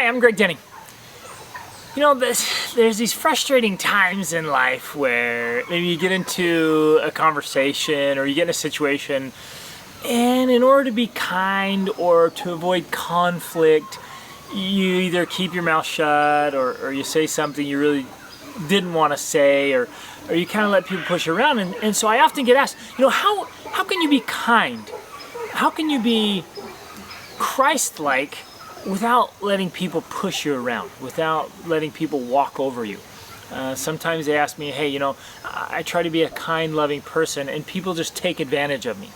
Hi, I'm Greg Denning. You know, there's these frustrating times in life where maybe you get into a conversation or you get in a situation, and in order to be kind or to avoid conflict, you either keep your mouth shut or you say something you really didn't want to say, or you kind of let people push you around. And so I often get asked, you know, how can you be kind? How can you be Christ-like without letting people push you around, without letting people walk over you? Sometimes they ask me, hey, you know, I try to be a kind, loving person, and people just take advantage of me,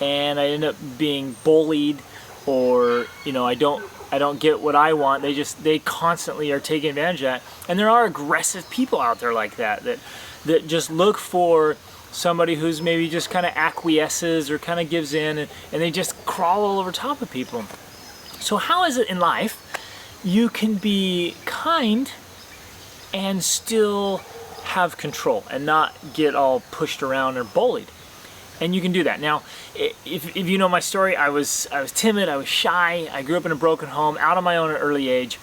and I end up being bullied, or you know, I don't get what I want. They constantly are taking advantage of that. And there are aggressive people out there like that just look for somebody who's maybe just kind of acquiesces or kind of gives in, and they just crawl all over top of people. So how is it in life you can be kind and still have control and not get all pushed around or bullied? And you can do that. Now, if you know my story, I was timid, I was shy, I grew up in a broken home, out on my own at an early age,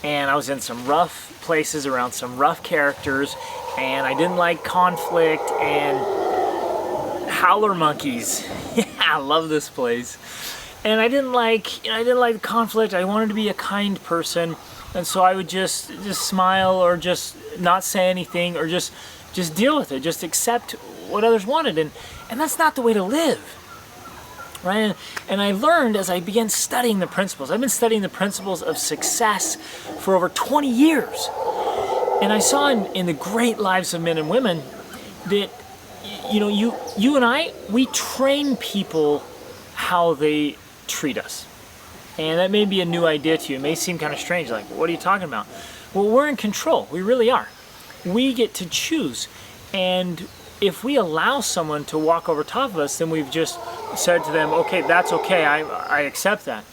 and I was in some rough places around some rough characters, and I didn't like conflict and howler monkeys. Yeah, I love this place. And I didn't like the conflict. I wanted to be a kind person, and so I would just smile or just not say anything or just deal with it, just accept what others wanted, and that's not the way to live, right? And I learned as I began studying the principles. I've been studying the principles of success for over 20 years, and I saw in the great lives of men and women that, you know, you and I, we train people how they treat us. And that may be a new idea to you. It may seem kind of strange, like, what are you talking about? Well, we're in control. We really are. We get to choose. And if we allow someone to walk over top of us, then we've just said to them, okay, that's okay, I accept that.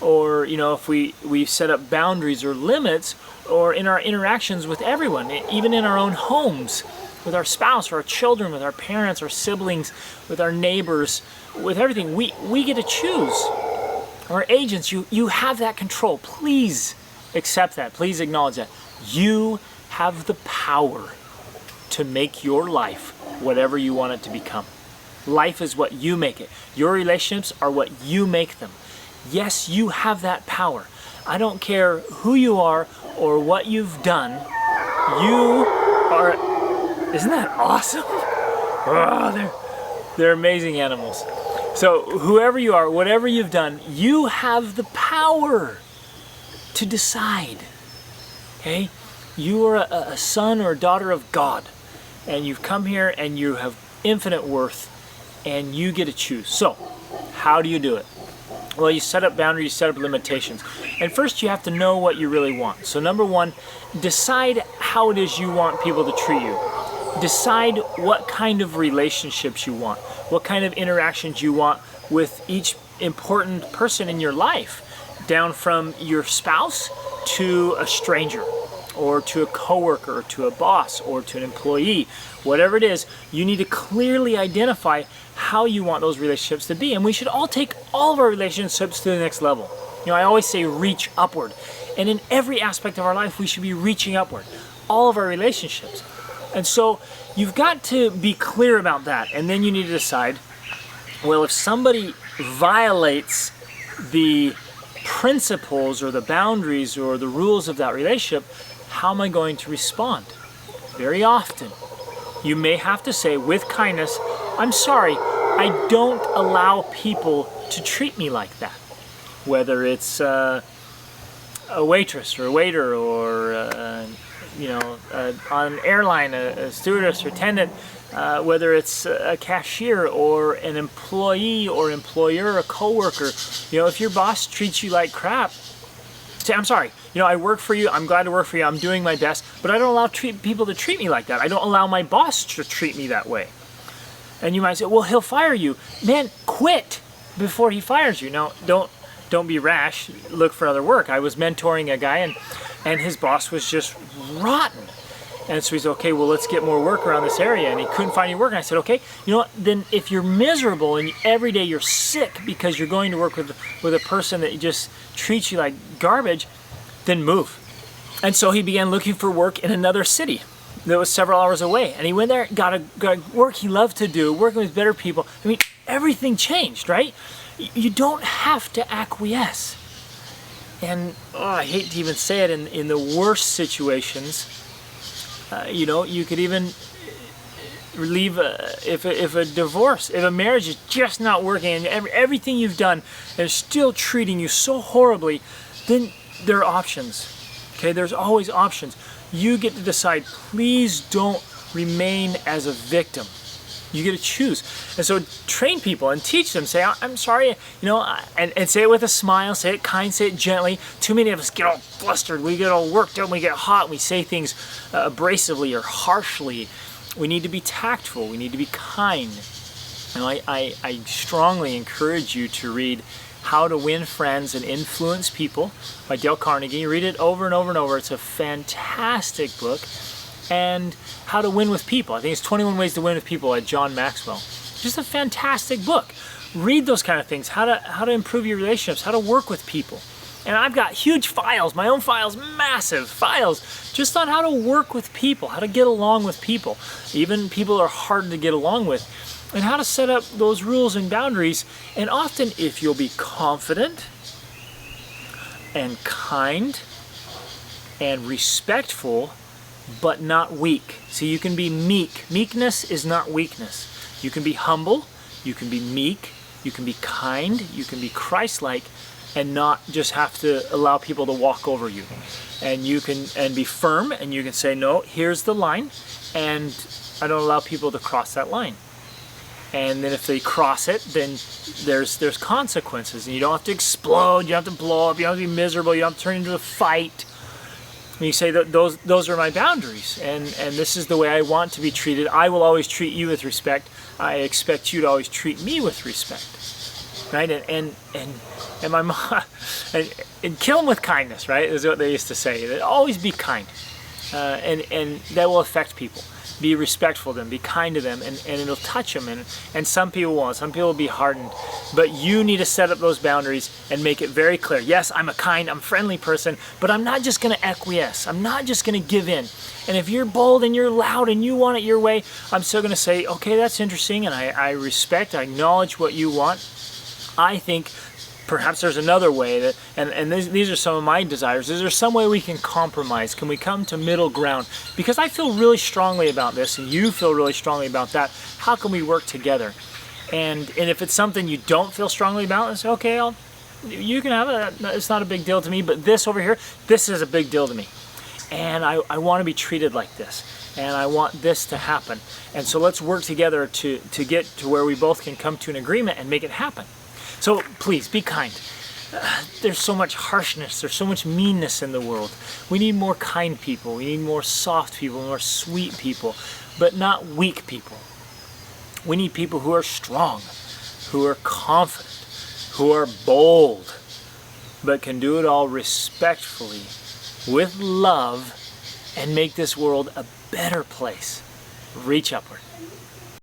Or, you know, if we set up boundaries or limits, or in our interactions with everyone, even in our own homes, with our spouse, or our children, with our parents, our siblings, with our neighbors, with everything, we get to choose. Our agents, you have that control. Please accept that. Please acknowledge that. You have the power to make your life whatever you want it to become. Life is what you make it. Your relationships are what you make them. Yes, you have that power. I don't care who you are or what you've done. You are... Isn't that awesome? Oh, they're amazing animals. So whoever you are, whatever you've done, you have the power to decide. Okay? You are a son or a daughter of God, and you've come here and you have infinite worth, and you get to choose. So how do you do it? Well, you set up boundaries, you set up limitations. And first you have to know what you really want. So number one, decide how it is you want people to treat you. Decide what kind of relationships you want, what kind of interactions you want with each important person in your life, down from your spouse to a stranger, or to a coworker, or to a boss, or to an employee. Whatever it is, you need to clearly identify how you want those relationships to be. And we should all take all of our relationships to the next level. You know, I always say reach upward. And in every aspect of our life, we should be reaching upward. All of our relationships. And so you've got to be clear about that. And then you need to decide, well, if somebody violates the principles or the boundaries or the rules of that relationship, how am I going to respond? Very often, you may have to say with kindness, I'm sorry, I don't allow people to treat me like that. Whether it's a waitress or a waiter, or you know, on an airline, a stewardess or attendant, whether it's a cashier or an employee or employer, a coworker. You know, if your boss treats you like crap, say, I'm sorry, you know, I work for you, I'm glad to work for you, I'm doing my best, but I don't allow people to treat me like that. I don't allow my boss to treat me that way. And you might say, well, he'll fire you. Man, quit before he fires you. Now, don't be rash, look for other work. I was mentoring a guy, and his boss was just rotten. And so he's, okay, well, let's get more work around this area. And he couldn't find any work. And I said, okay, you know what, then if you're miserable and every day you're sick because you're going to work with a person that just treats you like garbage, then move. And so he began looking for work in another city that was several hours away. And he went there, got a work he loved to do, working with better people. I mean, everything changed, right? You don't have to acquiesce. And I hate to even say it, in the worst situations, you could even leave if a divorce, if a marriage is just not working and everything you've done is still treating you so horribly, then there are options. Okay, there's always options. You get to decide. Please don't remain as a victim. You get to choose. And so train people and teach them. Say, I'm sorry, and say it with a smile, say it kind, say it gently. Too many of us get all flustered. We get all worked up, we get hot, we say things abrasively or harshly. We need to be tactful. We need to be kind. I strongly encourage you to read How to Win Friends and Influence People by Dale Carnegie. Read it over and over and over. It's a fantastic book. And How to Win with People. I think it's 21 Ways to Win with People by John Maxwell. Just a fantastic book. Read those kind of things. How to improve your relationships. How to work with people. And I've got huge files, my own files, massive files, just on how to work with people, how to get along with people. Even people are hard to get along with. And how to set up those rules and boundaries. And often, if you'll be confident and kind and respectful, but not weak. See, you can be meek. Meekness is not weakness. You can be humble, you can be meek, you can be kind, you can be Christ-like, and not just have to allow people to walk over you. And you can be firm, and you can say, no, here's the line, and I don't allow people to cross that line. And then if they cross it, then there's consequences. And you don't have to explode, you don't have to blow up, you don't have to be miserable, you don't have to turn into a fight. And you say that those are my boundaries, and this is the way I want to be treated. I will always treat you with respect. I expect you to always treat me with respect. Right? And my mom, and kill them with kindness, right? Is what they used to say. That always be kind, and that will affect people. Be respectful of them, be kind to them, and it'll touch them. And some people won't. Some people will be hardened. But you need to set up those boundaries and make it very clear. Yes, I'm a kind, I'm a friendly person, but I'm not just going to acquiesce. I'm not just going to give in. And if you're bold and you're loud and you want it your way, I'm still going to say, okay, that's interesting, and I respect, I acknowledge what you want. I think perhaps there's another way that, and these are some of my desires. Is there some way we can compromise? Can we come to middle ground? Because I feel really strongly about this, and you feel really strongly about that. How can we work together? And if it's something you don't feel strongly about, I say, okay, you can have it. It's not a big deal to me. But this over here, this is a big deal to me. And I want to be treated like this. And I want this to happen. And so let's work together to get to where we both can come to an agreement and make it happen. So please, be kind. There's so much harshness, there's so much meanness in the world. We need more kind people, we need more soft people, more sweet people, but not weak people. We need people who are strong, who are confident, who are bold, but can do it all respectfully, with love, and make this world a better place. Reach upward.